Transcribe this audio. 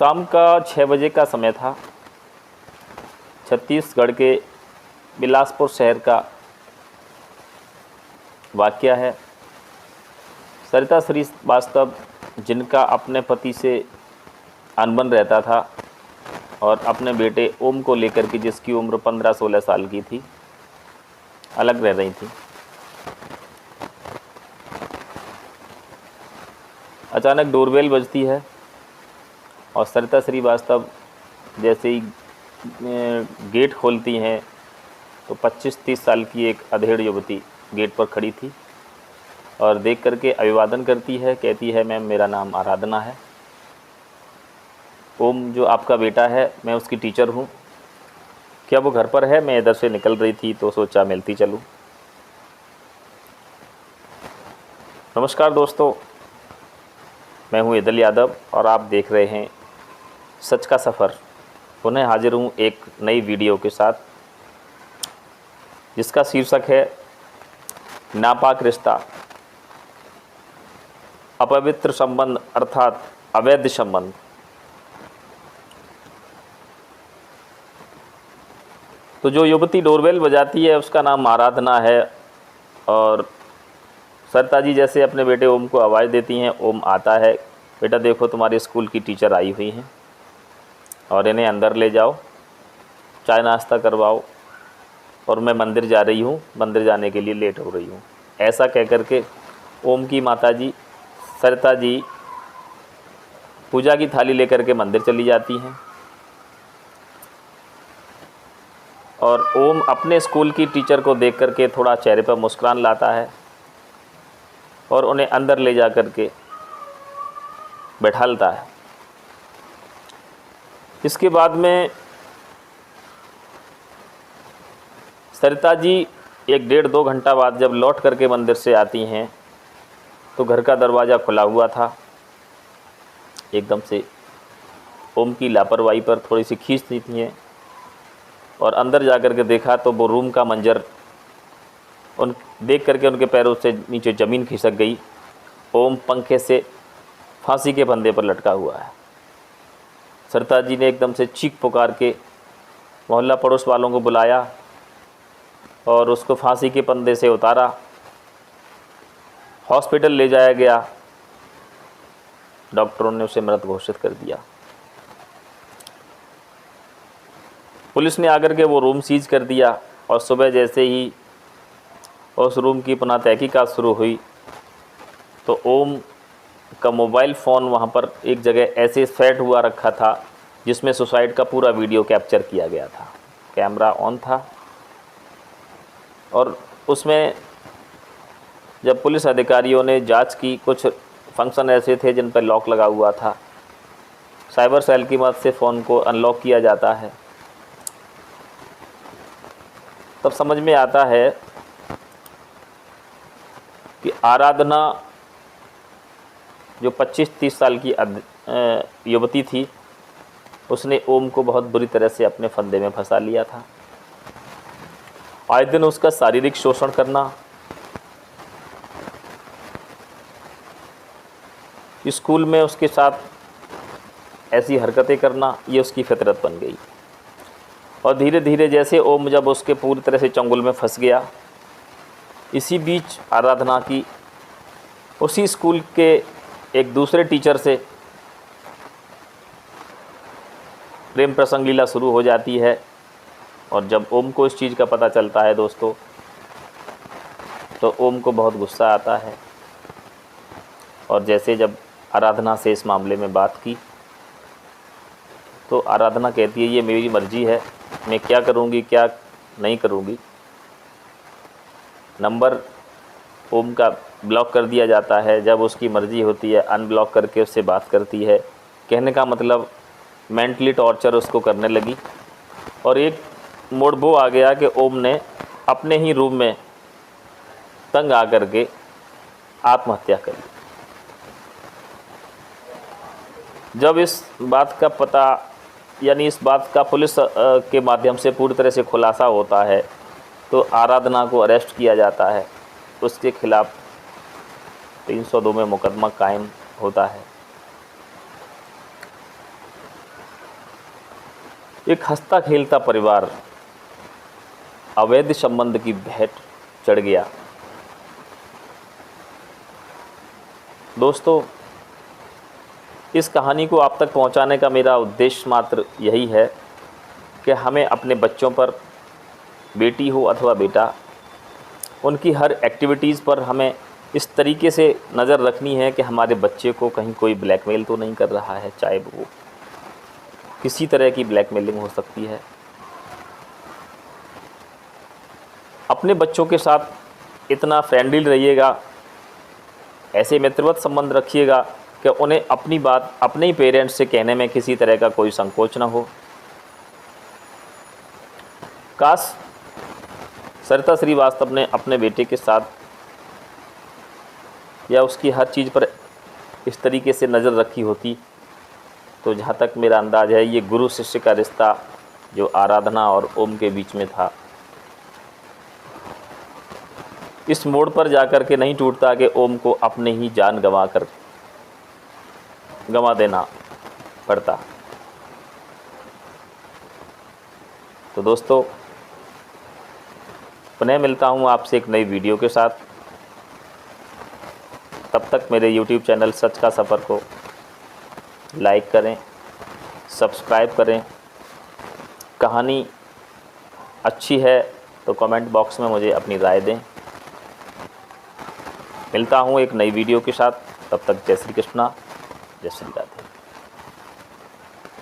शाम का 6 बजे का समय था। छत्तीसगढ़ के बिलासपुर शहर का वाक़या है। सरिता श्रीवास्तव, जिनका अपने पति से अनबन रहता था और अपने बेटे ओम को लेकर के, जिसकी उम्र 15-16 साल की थी, अलग रह रही थी। अचानक डोरबेल बजती है और सरिता श्रीवास्तव जैसे ही गेट खोलती हैं तो 25-30 साल की एक अधेड़ युवती गेट पर खड़ी थी और देख करके अभिवादन करती है। कहती है, मैम मेरा नाम आराधना है, ओम जो आपका बेटा है मैं उसकी टीचर हूँ, क्या वो घर पर है? मैं इधर से निकल रही थी तो सोचा मिलती चलूँ। नमस्कार दोस्तों, मैं हूँ इदल यादव और आप देख रहे हैं सच का सफ़र। पुनः हाजिर हूँ एक नई वीडियो के साथ, जिसका शीर्षक है नापाक रिश्ता, अपवित्र संबंध अर्थात अवैध संबंध। तो जो युवती डोरबेल बजाती है उसका नाम आराधना है और सरिता जी जैसे अपने बेटे ओम को आवाज़ देती हैं। ओम आता है, बेटा देखो तुम्हारे स्कूल की टीचर आई हुई हैं और इन्हें अंदर ले जाओ, चाय नाश्ता करवाओ और मैं मंदिर जा रही हूँ, मंदिर जाने के लिए लेट हो रही हूँ। ऐसा कह कर के ओम की माता जी सरिता जी पूजा की थाली लेकर के मंदिर चली जाती हैं और ओम अपने स्कूल की टीचर को देख कर के थोड़ा चेहरे पर मुस्कुरान लाता है और उन्हें अंदर ले जा कर के बैठालता है। इसके बाद में सरिता जी 1-1.5-2 घंटा बाद जब लौट करके मंदिर से आती हैं तो घर का दरवाज़ा खुला हुआ था। एकदम से ओम की लापरवाही पर थोड़ी सी खींच दी थी और अंदर जा कर के देखा तो वो रूम का मंजर उन देख करके उनके पैरों से नीचे ज़मीन खिसक गई। ओम पंखे से फांसी के फंदे पर लटका हुआ है। सरिता जी ने एकदम से चीख पुकार के मोहल्ला पड़ोस वालों को बुलाया और उसको फांसी के फंदे से उतारा, हॉस्पिटल ले जाया गया। डॉक्टरों ने उसे मृत घोषित कर दिया। पुलिस ने आकर के वो रूम सीज कर दिया और सुबह जैसे ही उस रूम की पुनः तहकीकात शुरू हुई तो ओम का मोबाइल फ़ोन वहाँ पर एक जगह ऐसे सेट हुआ रखा था जिसमें सुसाइड का पूरा वीडियो कैप्चर किया गया था। कैमरा ऑन था और उसमें जब पुलिस अधिकारियों ने जांच की, कुछ फंक्शन ऐसे थे जिन पर लॉक लगा हुआ था। साइबर सेल की मदद से फ़ोन को अनलॉक किया जाता है। तब समझ में आता है कि आराधना जो 25-30 साल की युवती थी, उसने ओम को बहुत बुरी तरह से अपने फंदे में फंसा लिया था। आए दिन उसका शारीरिक शोषण करना, स्कूल में उसके साथ ऐसी हरकतें करना, ये उसकी फितरत बन गई। और धीरे धीरे जैसे ओम जब उसके पूरी तरह से चंगुल में फंस गया, इसी बीच आराधना की उसी स्कूल के एक दूसरे टीचर से प्रेम प्रसंग लीला शुरू हो जाती है। और जब ओम को इस चीज़ का पता चलता है दोस्तों, तो ओम को बहुत गुस्सा आता है और जैसे जब आराधना से इस मामले में बात की तो आराधना कहती है, ये मेरी मर्ज़ी है, मैं क्या करूँगी क्या नहीं करूँगी। नंबर ओम का ब्लॉक कर दिया जाता है। जब उसकी मर्ज़ी होती है अनब्लॉक करके उससे बात करती है। कहने का मतलब मेंटली टॉर्चर उसको करने लगी। और एक मोड़ वो आ गया कि ओम ने अपने ही रूम में तंग आ करके आत्महत्या कर ली। जब इस बात का पता यानी इस बात का पुलिस के माध्यम से पूरी तरह से खुलासा होता है तो आराधना को अरेस्ट किया जाता है। उसके खिलाफ़ 302 में मुकदमा कायम होता है। एक हंसता खेलता परिवार अवैध संबंध की भेंट चढ़ गया। दोस्तों, इस कहानी को आप तक पहुंचाने का मेरा उद्देश्य मात्र यही है कि हमें अपने बच्चों पर, बेटी हो अथवा बेटा, उनकी हर एक्टिविटीज़ पर हमें इस तरीके से नज़र रखनी है कि हमारे बच्चे को कहीं कोई ब्लैकमेल तो नहीं कर रहा है। चाहे वो किसी तरह की ब्लैकमेलिंग हो सकती है। अपने बच्चों के साथ इतना फ्रेंडली रहिएगा, ऐसे मित्रवत संबंध रखिएगा कि उन्हें अपनी बात अपने ही पेरेंट्स से कहने में किसी तरह का कोई संकोच ना हो। काश सरिता श्रीवास्तव ने अपने बेटे के साथ या उसकी हर चीज़ पर इस तरीके से नज़र रखी होती, तो जहाँ तक मेरा अंदाज़ है, ये गुरु शिष्य का रिश्ता जो आराधना और ओम के बीच में था, इस मोड़ पर जाकर के नहीं टूटता कि ओम को अपने ही जान गंवा देना पड़ता। तो दोस्तों, पुनः मिलता हूँ आपसे एक नई वीडियो के साथ। तब तक मेरे YouTube चैनल सच का सफ़र को लाइक करें, सब्सक्राइब करें। कहानी अच्छी है तो कमेंट बॉक्स में मुझे अपनी राय दें। मिलता हूँ एक नई वीडियो के साथ। तब तक जय श्री कृष्णा, जय श्री राधे।